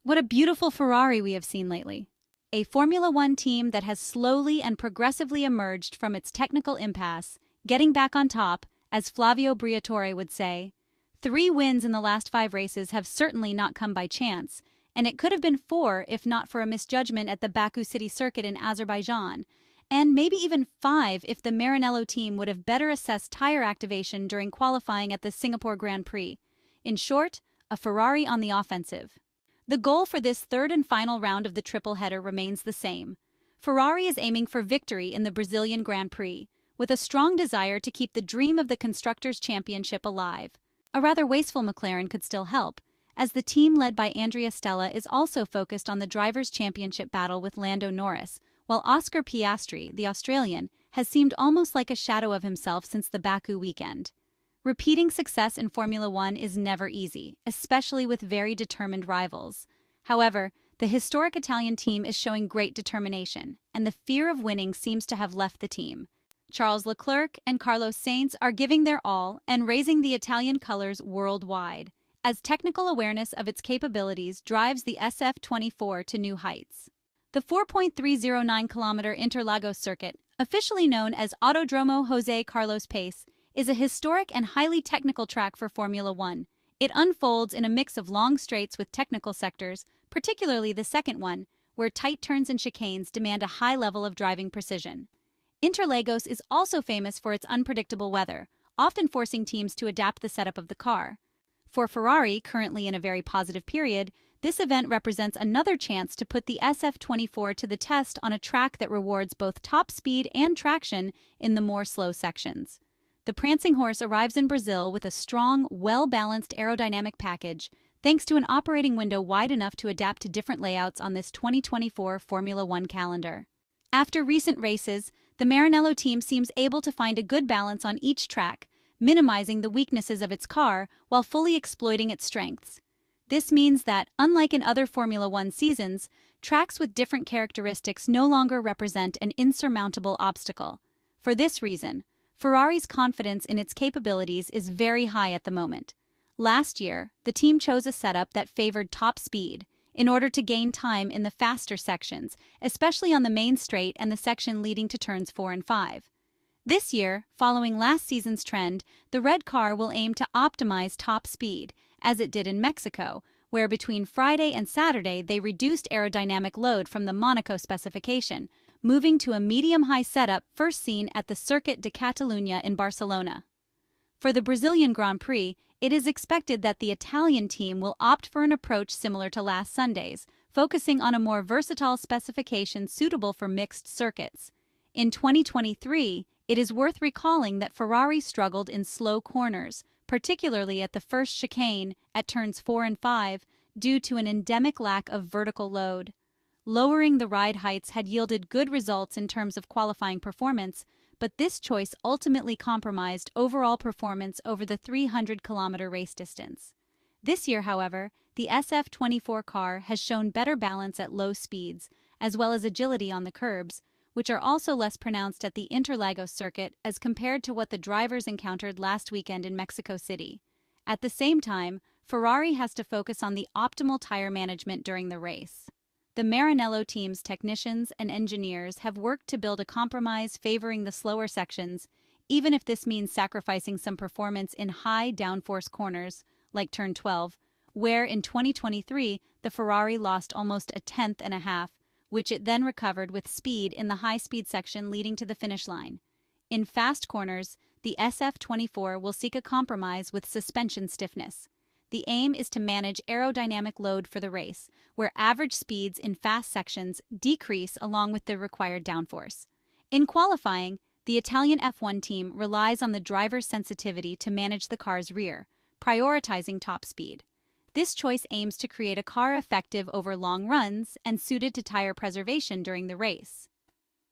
What a beautiful Ferrari we have seen lately. A Formula One team that has slowly and progressively emerged from its technical impasse, getting back on top, as Flavio Briatore would say. 3 wins in the last 5 races have certainly not come by chance, and it could have been 4 if not for a misjudgment at the Baku city circuit in Azerbaijan, and maybe even 5 if the Maranello team would have better assessed tire activation during qualifying at the Singapore Grand Prix. In short, a Ferrari on the offensive. The goal for this third and final round of the triple header remains the same. Ferrari is aiming for victory in the Brazilian Grand Prix, with a strong desire to keep the dream of the Constructors Championship alive. A rather wasteful McLaren could still help, as the team led by Andrea Stella is also focused on the Drivers' Championship battle with Lando Norris, while Oscar Piastri, the Australian, has seemed almost like a shadow of himself since the Baku weekend. Repeating success in Formula One is never easy, especially with very determined rivals. However, the historic Italian team is showing great determination, and the fear of winning seems to have left the team. Charles Leclerc and Carlos Sainz are giving their all and raising the Italian colors worldwide, as technical awareness of its capabilities drives the SF24 to new heights. The 4.309-kilometer Interlagos circuit, officially known as Autodromo José Carlos Pace, is a historic and highly technical track for Formula One. It unfolds in a mix of long straights with technical sectors, particularly the second one, where tight turns and chicanes demand a high level of driving precision. Interlagos is also famous for its unpredictable weather, often forcing teams to adapt the setup of the car. For Ferrari, currently in a very positive period, this event represents another chance to put the SF24 to the test on a track that rewards both top speed and traction in the more slow sections. The prancing horse arrives in Brazil with a strong, well-balanced aerodynamic package, thanks to an operating window wide enough to adapt to different layouts on this 2024 Formula One calendar. After recent races, the Maranello team seems able to find a good balance on each track, minimizing the weaknesses of its car while fully exploiting its strengths. This means that, unlike in other Formula One seasons, tracks with different characteristics no longer represent an insurmountable obstacle. For this reason, Ferrari's confidence in its capabilities is very high at the moment. Last year, the team chose a setup that favored top speed in order to gain time in the faster sections, especially on the main straight and the section leading to turns 4 and 5. This year, following last season's trend, the red car will aim to optimize top speed, as it did in Mexico, where between Friday and Saturday they reduced aerodynamic load from the Monaco specification, moving to a medium-high setup first seen at the Circuit de Catalunya in Barcelona. For the Brazilian Grand Prix, it is expected that the Italian team will opt for an approach similar to last Sunday's, focusing on a more versatile specification suitable for mixed circuits. In 2023, it is worth recalling that Ferrari struggled in slow corners, particularly at the first chicane at turns 4 and 5, due to an endemic lack of vertical load. Lowering the ride heights had yielded good results in terms of qualifying performance, but this choice ultimately compromised overall performance over the 300-kilometer race distance. This year, however, the SF24 car has shown better balance at low speeds, as well as agility on the curbs, which are also less pronounced at the Interlagos circuit as compared to what the drivers encountered last weekend in Mexico City. At the same time, Ferrari has to focus on the optimal tire management during the race. The Maranello team's technicians and engineers have worked to build a compromise favoring the slower sections, even if this means sacrificing some performance in high downforce corners, like turn 12, where in 2023 the Ferrari lost almost a tenth and a half, which it then recovered with speed in the high-speed section leading to the finish line. In fast corners, the SF24 will seek a compromise with suspension stiffness. The aim is to manage aerodynamic load for the race, where average speeds in fast sections decrease along with the required downforce. In qualifying, the Italian F1 team relies on the driver's sensitivity to manage the car's rear, prioritizing top speed. This choice aims to create a car effective over long runs and suited to tire preservation during the race.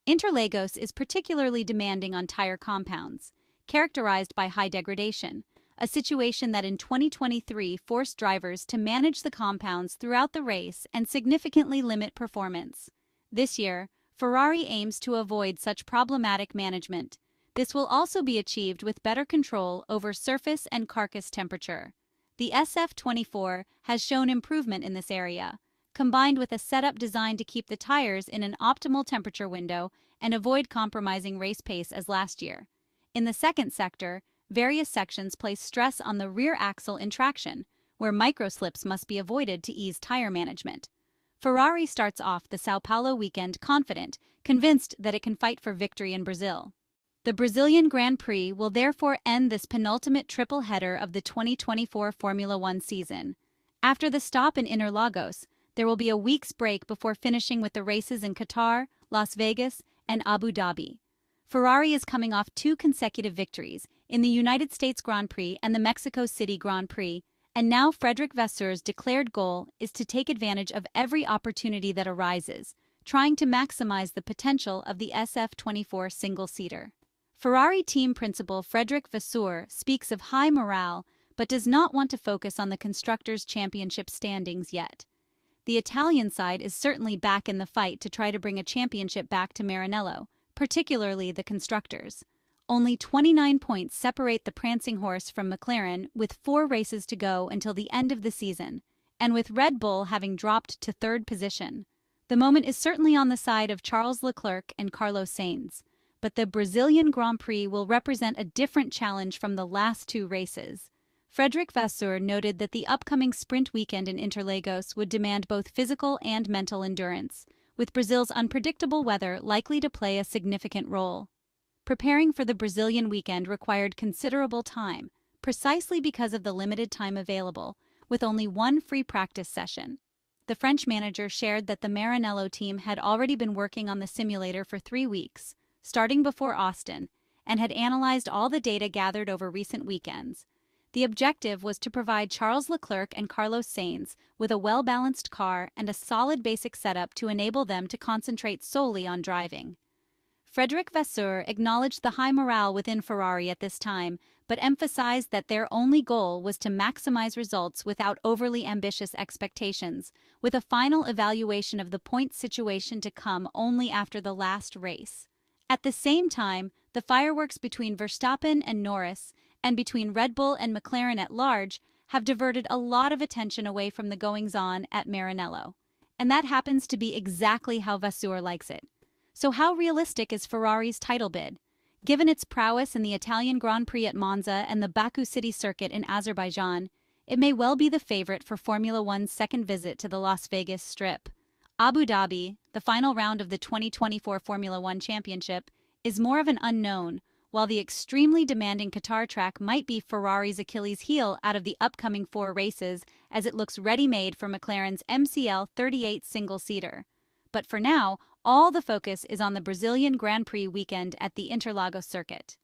Interlagos is particularly demanding on tire compounds, characterized by high degradation, a situation that in 2023 forced drivers to manage the compounds throughout the race and significantly limit performance. This year, Ferrari aims to avoid such problematic management. This will also be achieved with better control over surface and carcass temperature. The SF24 has shown improvement in this area, combined with a setup designed to keep the tires in an optimal temperature window and avoid compromising race pace as last year. In the second sector, various sections place stress on the rear axle in traction, where microslips must be avoided to ease tire management. Ferrari starts off the São Paulo weekend confident, convinced that it can fight for victory in Brazil. The Brazilian Grand Prix will therefore end this penultimate triple header of the 2024 Formula One season. After the stop in Interlagos, there will be a week's break before finishing with the races in Qatar, Las Vegas, and Abu Dhabi. Ferrari is coming off 2 consecutive victories in the United States Grand Prix and the Mexico City Grand Prix, and now Frederic Vasseur's declared goal is to take advantage of every opportunity that arises, trying to maximize the potential of the SF24 single-seater. Ferrari team principal Frederic Vasseur speaks of high morale, but does not want to focus on the Constructors Championship standings yet. The Italian side is certainly back in the fight to try to bring a championship back to Maranello, particularly the Constructors. Only 29 points separate the prancing horse from McLaren, with 4 races to go until the end of the season, and with Red Bull having dropped to 3rd position. The moment is certainly on the side of Charles Leclerc and Carlos Sainz, but the Brazilian Grand Prix will represent a different challenge from the last 2 races. Frederic Vasseur noted that the upcoming sprint weekend in Interlagos would demand both physical and mental endurance, with Brazil's unpredictable weather likely to play a significant role. Preparing for the Brazilian weekend required considerable time, precisely because of the limited time available, with only 1 free practice session. The French manager shared that the Maranello team had already been working on the simulator for 3 weeks, starting before Austin, and had analyzed all the data gathered over recent weekends. The objective was to provide Charles Leclerc and Carlos Sainz with a well-balanced car and a solid basic setup to enable them to concentrate solely on driving. Frederic Vasseur acknowledged the high morale within Ferrari at this time, but emphasized that their only goal was to maximize results without overly ambitious expectations, with a final evaluation of the point situation to come only after the last race. At the same time, the fireworks between Verstappen and Norris, and between Red Bull and McLaren at large, have diverted a lot of attention away from the goings-on at Maranello. And that happens to be exactly how Vasseur likes it. So how realistic is Ferrari's title bid? Given its prowess in the Italian Grand Prix at Monza and the Baku City circuit in Azerbaijan, it may well be the favorite for Formula One's second visit to the Las Vegas Strip. Abu Dhabi, the final round of the 2024 Formula One Championship, is more of an unknown, while the extremely demanding Qatar track might be Ferrari's Achilles heel out of the upcoming 4 races, as it looks ready-made for McLaren's MCL 38 single-seater. But for now, all the focus is on the Brazilian Grand Prix weekend at the Interlagos circuit.